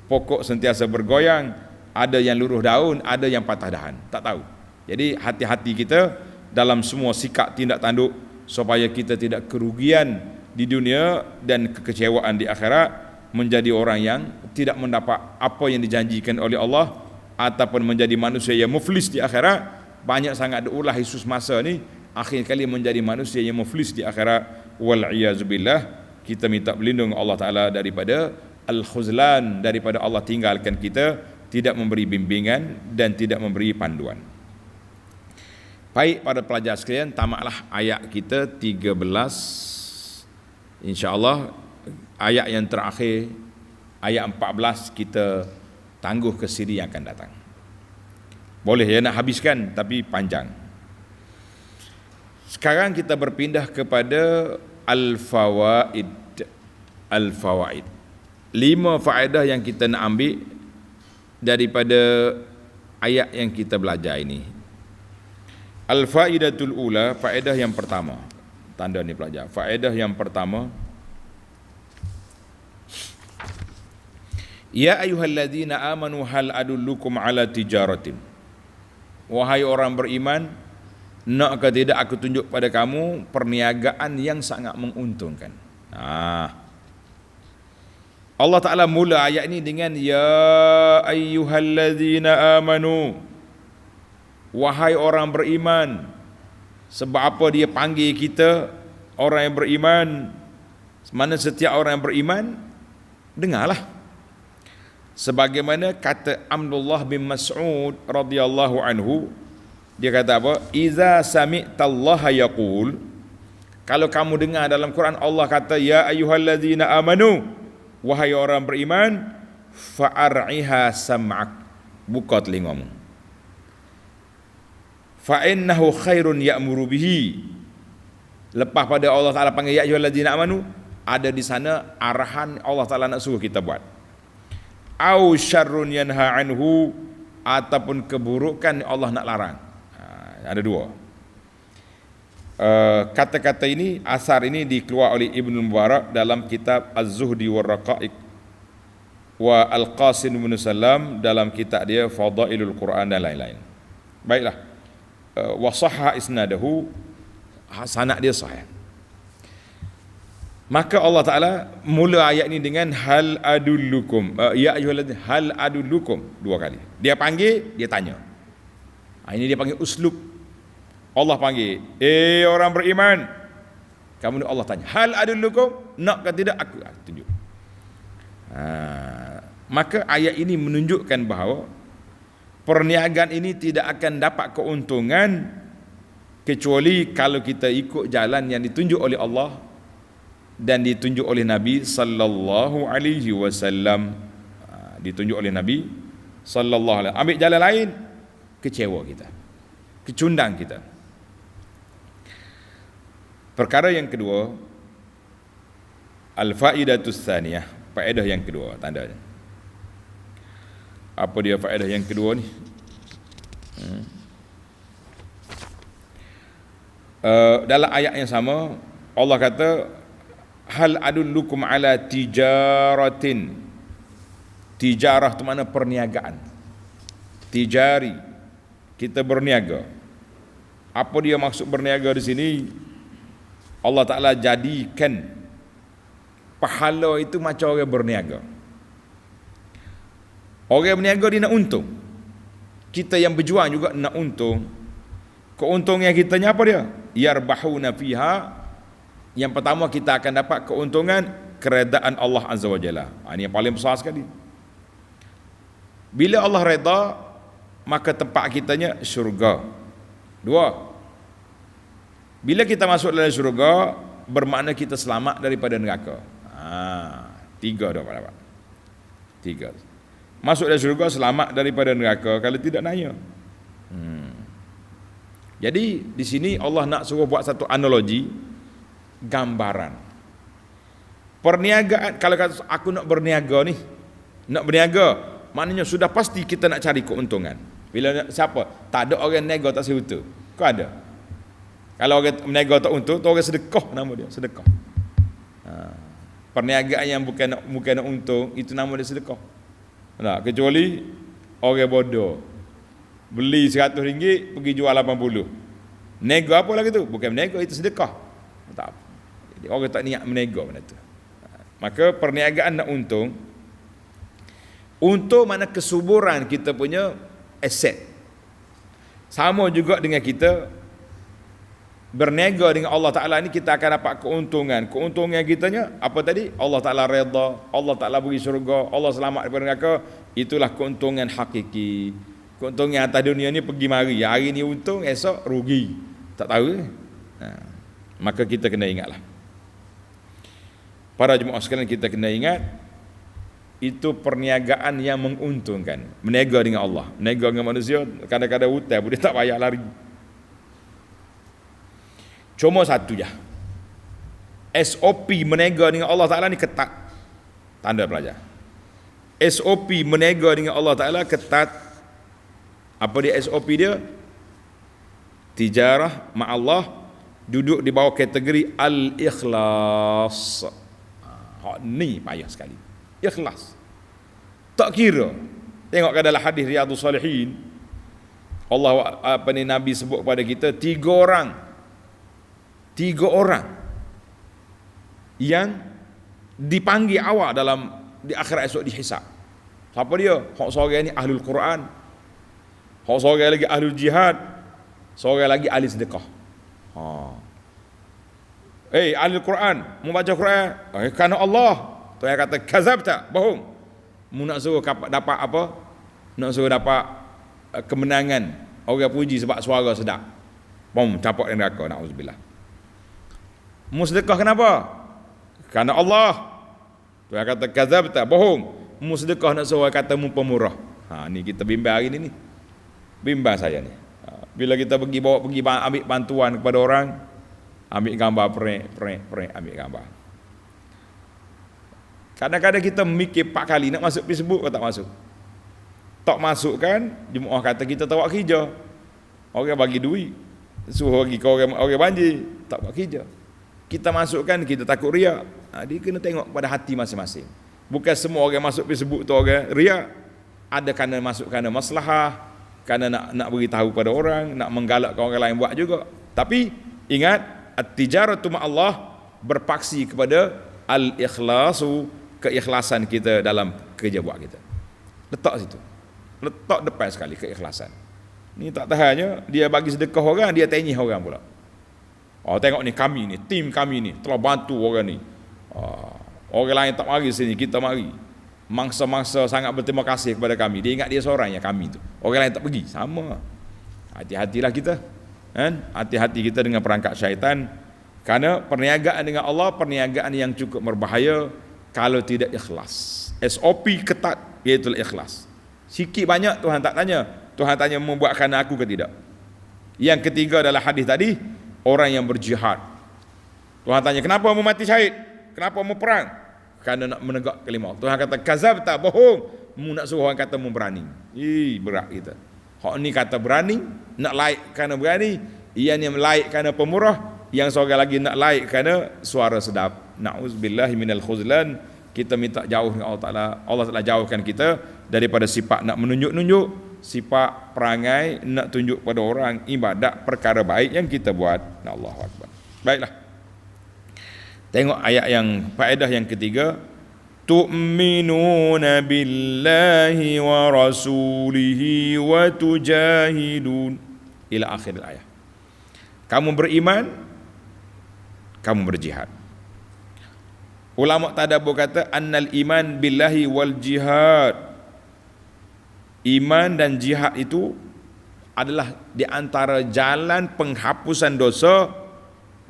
pokok sentiasa bergoyang, ada yang luruh daun, ada yang patah dahan, tak tahu. Jadi hati-hati kita dalam semua sikap tindak tanduk, supaya kita tidak kerugian di dunia dan kekecewaan di akhirat, menjadi orang yang tidak mendapat apa yang dijanjikan oleh Allah, ataupun menjadi manusia yang muflis di akhirat. Banyak sangat ulah Yesus masa ni akhir kali menjadi manusia yang muflis di akhirat. Wal-iyazubillah. Kita minta berlindung Allah Ta'ala daripada al-khuzlan, daripada Allah tinggalkan kita, tidak memberi bimbingan dan tidak memberi panduan. Baik para pelajar sekalian, tamatlah ayat kita 13. InsyaAllah ayat yang terakhir, ayat 14, kita tangguh ke siri yang akan datang. Boleh ya nak habiskan, tapi panjang. Sekarang kita berpindah kepada al-fawaid. Al-fawaid, 5 faedah yang kita nak ambil daripada ayat yang kita belajar ini. Al-faidatul ula, faedah yang pertama. Tanda ni pelajar. Faedah yang pertama, ya ayyuhalladzina amanu hal adullukum ala tijaratin. Wahai orang beriman, nak ke tidak aku tunjuk pada kamu perniagaan yang sangat menguntungkan. Allah Ta'ala mula ayat ini dengan ya ayyuhalladzina amanu, wahai orang beriman. Sebab apa dia panggil kita orang yang beriman? Mana setiap orang yang beriman, dengarlah. Sebagaimana kata Abdullah bin Mas'ud radhiyallahu anhu, dia kata apa? Iza sami'tallaha yaqul, kalau kamu dengar dalam Quran Allah kata ya ayyuhalladzina amanu, wahai orang beriman, fa'ar'iha sam'ak, buka telingamu. Fa'innahu khairun ya'muru bihi. Lepas pada Allah Ta'ala panggil ya ayyuhalladzina amanu, ada di sana arahan Allah Ta'ala nak suruh kita buat. Au syarrun yanha anhu, ataupun keburukan Allah nak larang. Ada dua. Kata-kata ini, asar ini dikeluar oleh Ibn Mubarak dalam kitab Az-Zuhdi wa Raqa'iq, wa Al-Qasim bin Salam dalam kitab dia Fadailul Quran dan lain-lain. Baiklah. Wa sahha isnadahu, sanad dia sahih. Maka Allah Ta'ala mula ayat ini dengan hal adullukum, ya ayyuhalladzina hal adullukum, 2 kali. Dia panggil, dia tanya. Ini dia panggil uslub. Allah panggil, orang beriman. Kamu Allah tanya, hal adullukum, nak ke tidak aku tunjuk. Maka ayat ini menunjukkan bahawa perniagaan ini tidak akan dapat keuntungan kecuali kalau kita ikut jalan yang ditunjuk oleh Allah dan ditunjuk oleh Nabi sallallahu alaihi wasallam. Ditunjuk oleh Nabi sallallahu alaihi wasallam. Ambil jalan lain, kecewa kita, kecundang kita. Perkara yang kedua, al-faidatus tsaniyah, faedah yang kedua, tandanya. Apa dia faedah yang kedua ni? Dalam ayat yang sama Allah kata hal adullukum ala tijaratin. Tijarah itu mana perniagaan. Tijari, kita berniaga. Apa dia maksud berniaga di sini? Allah Ta'ala jadikan pahala itu macam orang berniaga. Orang berniaga dia nak untung. Kita yang berjuang juga nak untung. Keuntungan kita ni apa dia? Yarbahuna fiha. Yang pertama kita akan dapat keuntungan keredaan Allah Azza wa Jalla. Ini yang paling besar sekali. Bila Allah reda, maka tempat kitanya syurga. 2. Bila kita masuk dalam syurga, bermakna kita selamat daripada neraka. 3 dah dapat. 3. Masuk dalam syurga, selamat daripada neraka kalau tidak naya. Jadi di sini Allah nak suruh buat satu analogi, gambaran. Perniagaan, kalau kata aku nak berniaga ni, maknanya sudah pasti kita nak cari keuntungan. Bila siapa? Tak ada orang niaga tak sehuta. Kau ada? Kalau orang niaga tak untung, tu orang sedekah nama dia, sedekah. Perniagaan yang bukan nak untung, itu nama dia sedekah. Nah, kecuali orang bodoh. Beli RM100, pergi jual RM80. Nego apa lagi tu? Bukan nego, itu sedekah. Tak apa. Jadi orang tak niat menego benda tu. Maka perniagaan nak untung. Untung mana kesuburan kita punya aset. Sama juga dengan kita berniaga dengan Allah Ta'ala ni, kita akan dapat keuntungan. Keuntungan kitanya apa tadi? Allah Ta'ala redha, Allah Ta'ala beri syurga, Allah selamat daripada neraka. Itulah keuntungan hakiki. Keuntungan atas dunia ni pergi mari. Hari ni untung, esok rugi. Tak tahu. Maka kita kena ingatlah. Para jemaah sekalian, kita kena ingat, itu perniagaan yang menguntungkan. Berniaga dengan Allah, berniaga dengan manusia, kadang-kadang hutang pun dia tak payah lari. Cuma satu je, SOP berniaga dengan Allah Ta'ala ni ketat. Tanda pelajar, SOP berniaga dengan Allah Ta'ala ketat. Apa dia SOP dia? Tijarah ma'allah duduk di bawah kategori al-ikhlas. Ni payah sekali. Ikhlas. Tak kira. Tengok ke dalam hadis Riyadhus Salihin, Nabi sebut kepada kita tiga orang yang dipanggil awak di akhirat esok dihisab. Siapa dia? Hak seorang ni ahlul Quran, hak seorang lagi ahlul jihad, seorang lagi ahli sedekah. Ahlul Quran, membaca Quran kerana Allah. Tuhan kata kazabta, bohong. Mu nak suruh dapat apa? Nak suruh dapat kemenangan, orang puji sebab suara sedap. Campak di neraka, na'udzubillah. Mu sedekah kenapa? Kerana Allah. Tuhan kata kazabta, bohong. Mu sedekah nak suruh kata mu pemurah. Ni kita bimbang hari ni. Bimbang saya ni. Bila kita pergi ambil bantuan kepada orang, ambil gambar prek, ambil gambar. Kadang-kadang kita mikir 4 kali nak masuk Facebook atau tak masuk. Tak masuk kan, jemaah kata kita tak buat kerja. Orang bagi duit, suruh pergi ke orang banjir, tak buat kerja. Kita masukkan, kita takut riak. Dia kena tengok pada hati masing-masing. Bukan semua orang masuk Facebook tu orang riak. Ada kerana masuk kerana maslahah, kerana nak beritahu pada orang, nak menggalakkan orang lain buat juga. Tapi ingat, at-tijaratu ma'allah berpaksi kepada al-ikhlasu, keikhlasan kita dalam kerja buat kita. Letak situ. Letak depan sekali keikhlasan. Ni tak tahannya dia bagi sedekah orang, dia tanya orang pula. Tengok ni kami ni, tim kami ni telah bantu orang ni. Orang lain tak mari sini, kita mari. Mangsa-mangsa sangat berterima kasih kepada kami. Dia ingat dia seorang yang kami tu. Orang lain tak pergi. Sama. Hati-hatilah kita. Hati-hati kita dengan perangkap syaitan. Kerana perniagaan dengan Allah, perniagaan yang cukup berbahaya kalau tidak ikhlas. SOP ketat, iaitu ikhlas. Sikit banyak Tuhan tak tanya. Tuhan tanya membuat kerana aku ke tidak. Yang ketiga adalah hadis tadi, orang yang berjihad. Tuhan tanya, kenapa mu mati syahid? Kenapa mu perang? Kerana nak menegak kalimah. Tuhan kata kazabta, bohong. Mu nak suruh orang kata mu berani. Berat kita. Hak ni kata berani, nak laik kerana berani. Yang ni laik kerana pemurah, yang seorang lagi nak laik kerana suara sedap. Na'udzubillahi minal khuzlan. Kita minta jauh dengan Allah Ta'ala. Allah Ta'ala jauhkan kita daripada sifat nak menunjuk-nunjuk, sifat perangai nak tunjuk pada orang, ibadat perkara baik yang kita buat. Allahu Akbar. Baiklah. Tengok ayat yang faedah yang ketiga. Tu'minuna billahi wa rasulihi wa tujahidun ila akhir ayat. Kamu beriman, kamu berjihad. Ulama tadabbur kata annal iman billahi wal jihad. Iman dan jihad itu adalah di antara jalan penghapusan dosa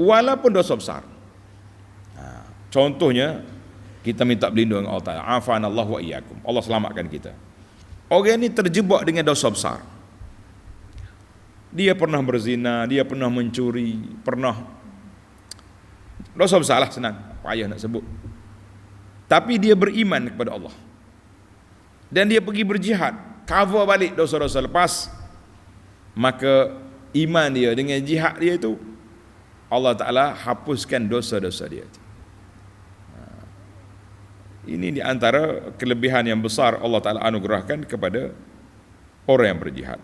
walaupun dosa besar. Contohnya kita minta berlindung dengan Allah Ta'ala. Afanallahu wa iyyakum. Allah selamatkan kita. Orang ni terjebak dengan dosa besar. Dia pernah berzina, dia pernah mencuri, pernah dosa besar lah, senang, payah nak sebut. Tapi dia beriman kepada Allah. Dan dia pergi berjihad, cover balik dosa-dosa lepas. Maka iman dia dengan jihad dia itu, Allah Ta'ala hapuskan dosa-dosa dia. Ini di antara kelebihan yang besar Allah Ta'ala anugerahkan kepada orang yang berjihad.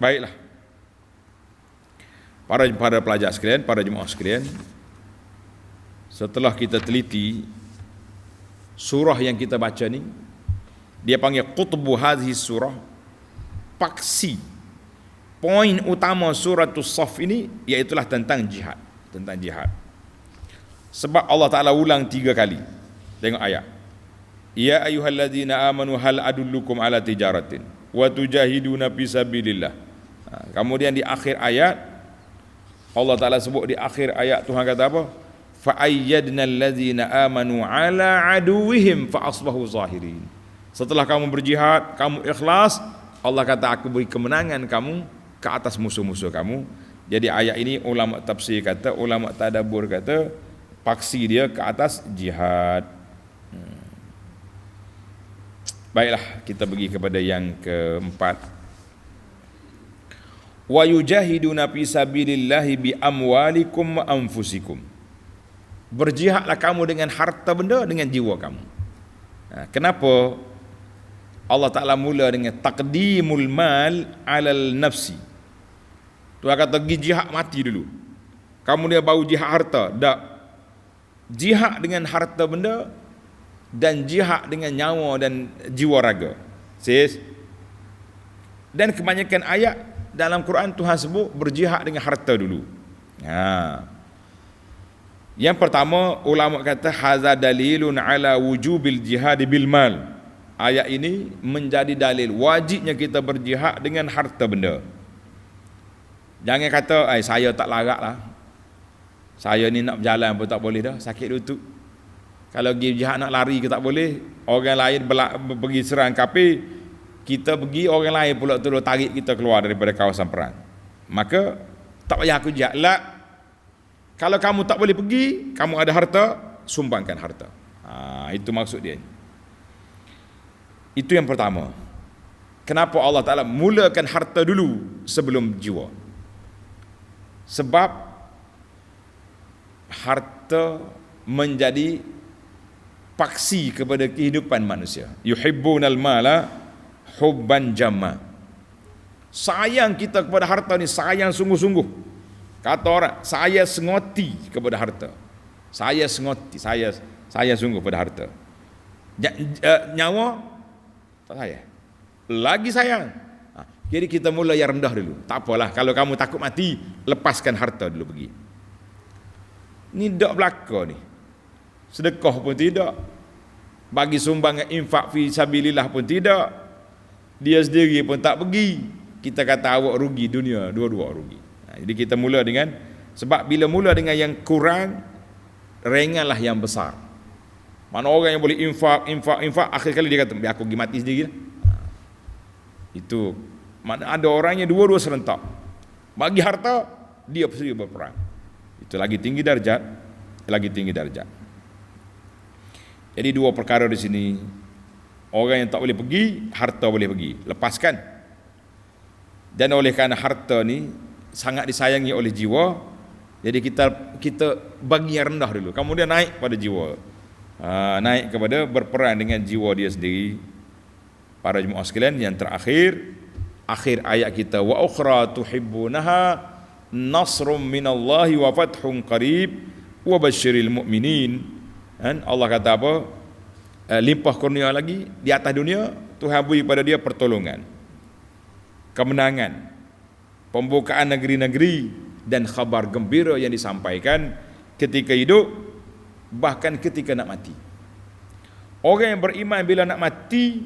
Baiklah, para pelajar sekalian, para jemaah sekalian, setelah kita teliti surah yang kita baca ni, dia panggil qutbu hadhihi surah, paksi, poin utama suratul Saff ini, iaitulah tentang jihad. Tentang jihad. Sebab Allah Ta'ala ulang 3 kali. Tengok ayat. Ya ayyuhalladzina amanu hal adullukum ala tijaratin wa tujahiduna fi sabilillah. Kemudian di akhir ayat Allah Ta'ala sebut, di akhir ayat Tuhan kata apa? Fa ayyadna alladzina amanu ala aduwihim fa asbahu zahirin. Setelah kamu berjihad, kamu ikhlas, Allah kata aku beri kemenangan kamu ke atas musuh-musuh kamu. Jadi ayat ini ulama tafsir kata, ulama tadabbur kata, paksi dia ke atas jihad. Baiklah, kita pergi kepada yang keempat. Wa yujahiduna fi sabilillahi bi amwalikum wa anfusikum. Berjihadlah kamu dengan harta benda, dengan jiwa kamu. Kenapa Allah Ta'ala mula dengan taqdimul mal alal nafsi? Tuhan kata pergi jihad mati dulu, kamu dia baru jihad harta. Tak. Jihad dengan harta benda dan jihad dengan nyawa dan jiwa raga. Dan kebanyakan ayat dalam Quran Tuhan sebut berjihad dengan harta dulu. Yang pertama, ulama kata hadza dalilun ala wujubil jihad bil mal. Ayat ini menjadi dalil wajibnya kita berjihad dengan harta benda. Jangan kata saya tak larat lah, saya ni nak berjalan pun tak boleh dah, sakit lutut. Kalau pergi jihad nak lari ke tak boleh, orang lain pergi serang kafir, kita pergi, orang lain pula tolong tarik kita keluar daripada kawasan perang. Maka tak payah aku jihad lah. Kalau kamu tak boleh pergi, kamu ada harta, sumbangkan harta. Itu maksud dia. Itu yang pertama. Kenapa Allah Ta'ala mulakan harta dulu sebelum jiwa? Sebab harta menjadi paksi kepada kehidupan manusia. Yuhibbunal mala hubban jamma. Sayang kita kepada harta ni, sayang sungguh-sungguh. Kata orang, saya sengoti kepada harta. Saya sengoti, saya sungguh pada harta. Nyawa tak sayang, lagi sayang. Jadi kita mula yang rendah dulu. Tak apalah, kalau kamu takut mati, lepaskan harta dulu pergi. Ni tak belaka ni. Sedekah pun tidak, bagi sumbangan infak fi sabilillah pun tidak, dia sendiri pun tak pergi. Kita kata awak rugi dunia, dua-dua rugi. Jadi kita mula dengan, sebab bila mula dengan yang kurang, ringanlah yang besar. Mana orang yang boleh infak, akhir kali dia kata, biar aku pergi mati sendiri lah. Itu mana ada orangnya dua-dua serentak. Bagi harta, dia sendiri berperang. Itu lagi tinggi darjat, lagi tinggi darjat. Jadi dua perkara di sini. Orang yang tak boleh pergi, harta boleh pergi, lepaskan. Dan oleh kerana harta ni sangat disayangi oleh jiwa, jadi kita bagi yang rendah dulu, kemudian naik pada jiwa, naik kepada berperang dengan jiwa dia sendiri. Para jemaah sekalian, yang terakhir, akhir ayat kita, wa ukhra tuhibbunaha nasrum minallahi wa fathun qarib wa basyiril mu'minin. Allah kata apa? Limpah kurnia lagi di atas dunia, Tuhan beri pada dia pertolongan, kemenangan, pembukaan negeri-negeri, dan khabar gembira yang disampaikan ketika hidup, bahkan ketika nak mati. Orang yang beriman bila nak mati,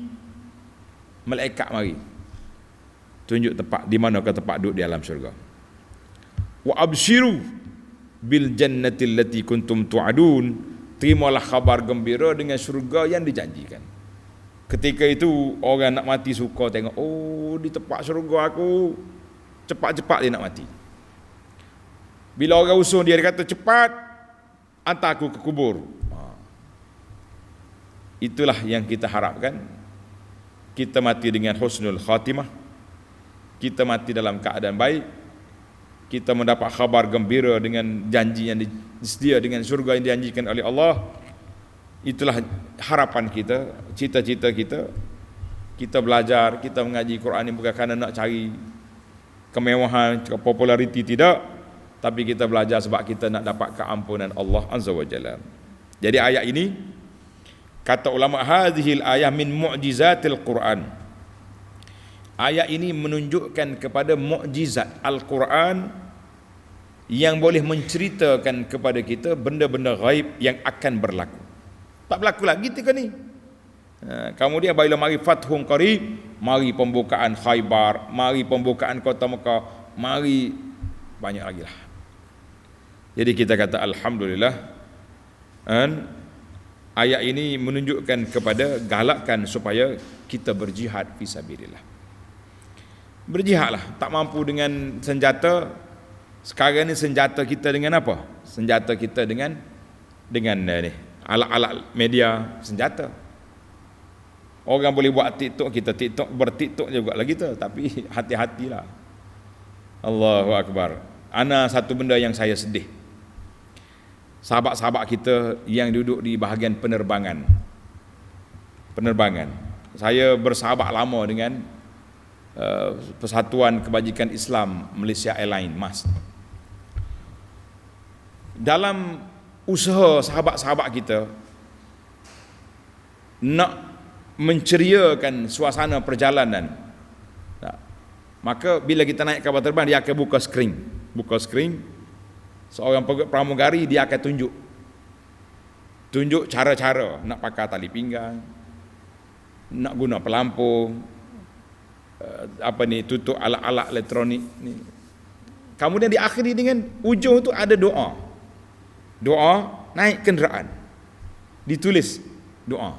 malaikat mari tunjuk tempat di mana ke tempat duduk di alam syurga. Wa abshiru bil jannati allati kuntum tu'adun. Terimalah khabar gembira dengan syurga yang dijanjikan. Ketika itu orang nak mati suka tengok, oh di tempat syurga aku, cepat-cepat dia nak mati. Bila orang usul dia kata cepat hantar aku ke kubur. Itulah yang kita harapkan. Kita mati dengan husnul khatimah, kita mati dalam keadaan baik, kita mendapat khabar gembira dengan janji yang disedia dengan syurga yang dijanjikan oleh Allah. Itulah harapan kita, cita-cita kita. Kita belajar, kita mengaji Quran ini bukan kerana nak cari kemewahan, populariti, tidak, tapi kita belajar sebab kita nak dapat keampunan Allah Azza wa Jalla. Jadi ayat ini, kata ulama, hadhil ayah min mu'jizatil Quran. Ayat ini menunjukkan kepada mukjizat Al-Quran yang boleh menceritakan kepada kita benda-benda ghaib yang akan berlaku. Tak berlaku lagi ketika ni. Kemudian bila mari fathun qarib, mari pembukaan Khaybar, mari pembukaan kota Mekah, mari banyak lagi lah. Jadi kita kata alhamdulillah. Ayat ini menunjukkan kepada galakkan supaya kita berjihad fisabilillah. Berjihadlah, tak mampu dengan senjata. Sekarang ni senjata kita dengan apa? Senjata kita dengan ni, alat-alat media senjata. Orang boleh buat TikTok, kita TikTok, berTikTok juga lah kita, tapi hati-hatilah. Allahu Akbar. Ana satu benda yang saya sedih. Sahabat-sahabat kita yang duduk di bahagian penerbangan. Saya bersahabat lama dengan Persatuan Kebajikan Islam Malaysia Airline, MAS. Dalam usaha sahabat-sahabat kita nak menceriakan suasana perjalanan, maka bila kita naik kapal terbang, dia akan buka skrin. Seorang pramugari dia akan tunjuk cara-cara nak pakai tali pinggang, nak guna pelampung, tutup alat-alat elektronik ni. Kemudian diakhiri dengan ujung tu ada doa naik kenderaan, ditulis doa.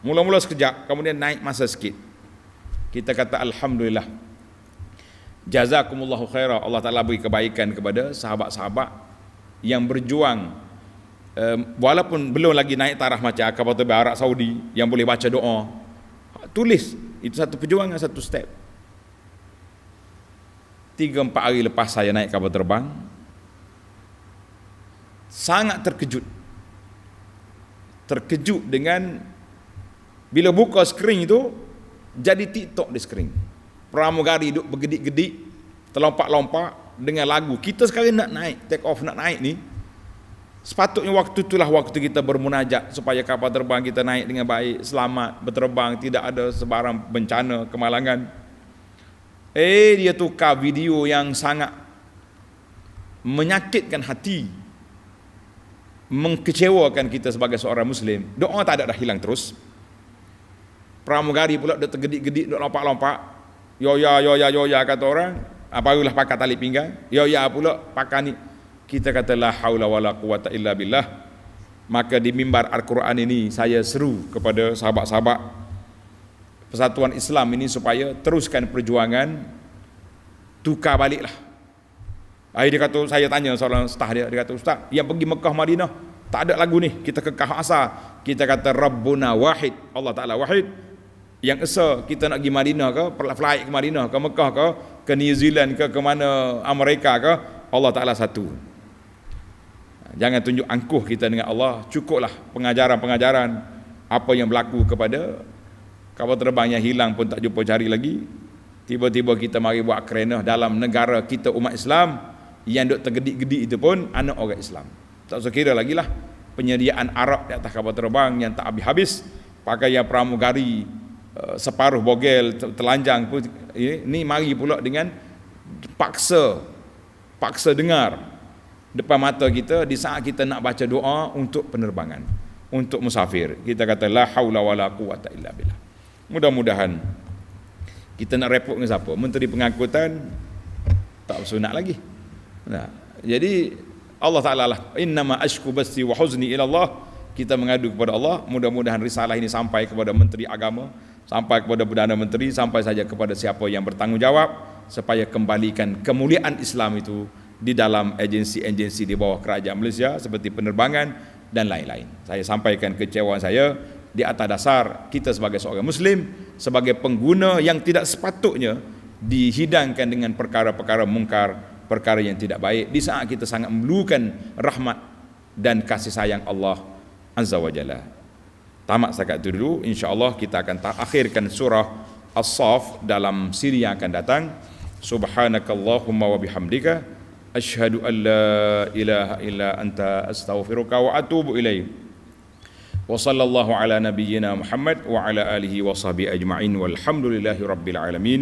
Mula-mula sekejap, kemudian naik masa sikit. Kita kata alhamdulillah, jazakumullahu khairah, Allah Ta'ala beri kebaikan kepada sahabat-sahabat yang berjuang, walaupun belum lagi naik taraf macam kapal terbang Arab Saudi yang boleh baca doa, tulis. Itu satu perjuangan, satu step. 3-4 hari lepas saya naik kapal terbang, sangat terkejut dengan bila buka skrin itu jadi TikTok di skrin. Pramugari duduk bergedik-gedik, terlompat-lompat dengan lagu. Kita sekarang nak naik, take off nak naik ni, sepatutnya waktu itulah waktu kita bermunajat supaya kapal terbang kita naik dengan baik, selamat berterbang, tidak ada sebarang bencana, kemalangan. Dia tukar video yang sangat menyakitkan hati, mengkecewakan kita sebagai seorang Muslim. Doa tak ada dah hilang terus. Pramugari pula dia tergedik-gedik, dia lompat-lompat. Yoya kata orang, barulah pakai tali pinggang. Yoya pula pakai ni. Kita kata la haula wala quwata illa billah. Maka di mimbar Al-Quran ini saya seru kepada sahabat-sahabat Persatuan Islam ini supaya teruskan perjuangan, tukar baliklah. Dia kata, saya tanya seorang staf dia kata, Ustaz, yang pergi Mekah Madinah tak ada lagu ni, kita kekal asal. Kita kata Rabbuna wahid, Allah Ta'ala wahid. Yang esa kita nak pergi Madinah ke, flight ke Madinah ke, Mekah ke New Zealand ke mana Amerika ke, Allah Ta'ala satu. Jangan tunjuk angkuh kita dengan Allah. Cukuplah pengajaran-pengajaran apa yang berlaku kepada kapal terbang yang hilang pun tak jumpa cari lagi. Tiba-tiba kita mari buat kerana dalam negara kita umat Islam, yang duk tergedik-gedik itu pun anak orang Islam. Tak usah kira lagi lah penyediaan Arab di atas kapal terbang yang tak habis-habis, pakaian pramugari separuh bogel telanjang pun. Ini mari pula dengan paksa dengar depan mata kita di saat kita nak baca doa untuk penerbangan, untuk musafir. Kita kata la haula wala quwata illa billah. Mudah-mudahan kita nak repot dengan siapa? Menteri Pengangkutan tak bersunat lagi. Nah, jadi Allah Ta'ala lah, innama ashku basti wa huzni ila Allah, kita mengadu kepada Allah. Mudah-mudahan risalah ini sampai kepada Menteri Agama, sampai kepada Perdana Menteri, sampai saja kepada siapa yang bertanggungjawab, supaya kembalikan kemuliaan Islam itu di dalam agensi-agensi di bawah kerajaan Malaysia seperti penerbangan dan lain-lain. Saya sampaikan kecewaan saya di atas dasar kita sebagai seorang Muslim, sebagai pengguna yang tidak sepatutnya dihidangkan dengan perkara-perkara mungkar, perkara yang tidak baik di saat kita sangat memerlukan rahmat dan kasih sayang Allah Azza wa Jalla. Tamat setakat itu dulu. InsyaAllah kita akan akhirkan surah As-Saff dalam siri yang akan datang. Subhanakallahumma wa bihamdika asyhadu an la ilaha illa anta astaghfiruka wa atubu ilaik. Wa sallallahu ala nabiyyina Muhammad wa ala alihi wa sahbihi ajma'in walhamdulillahi rabbil alamin.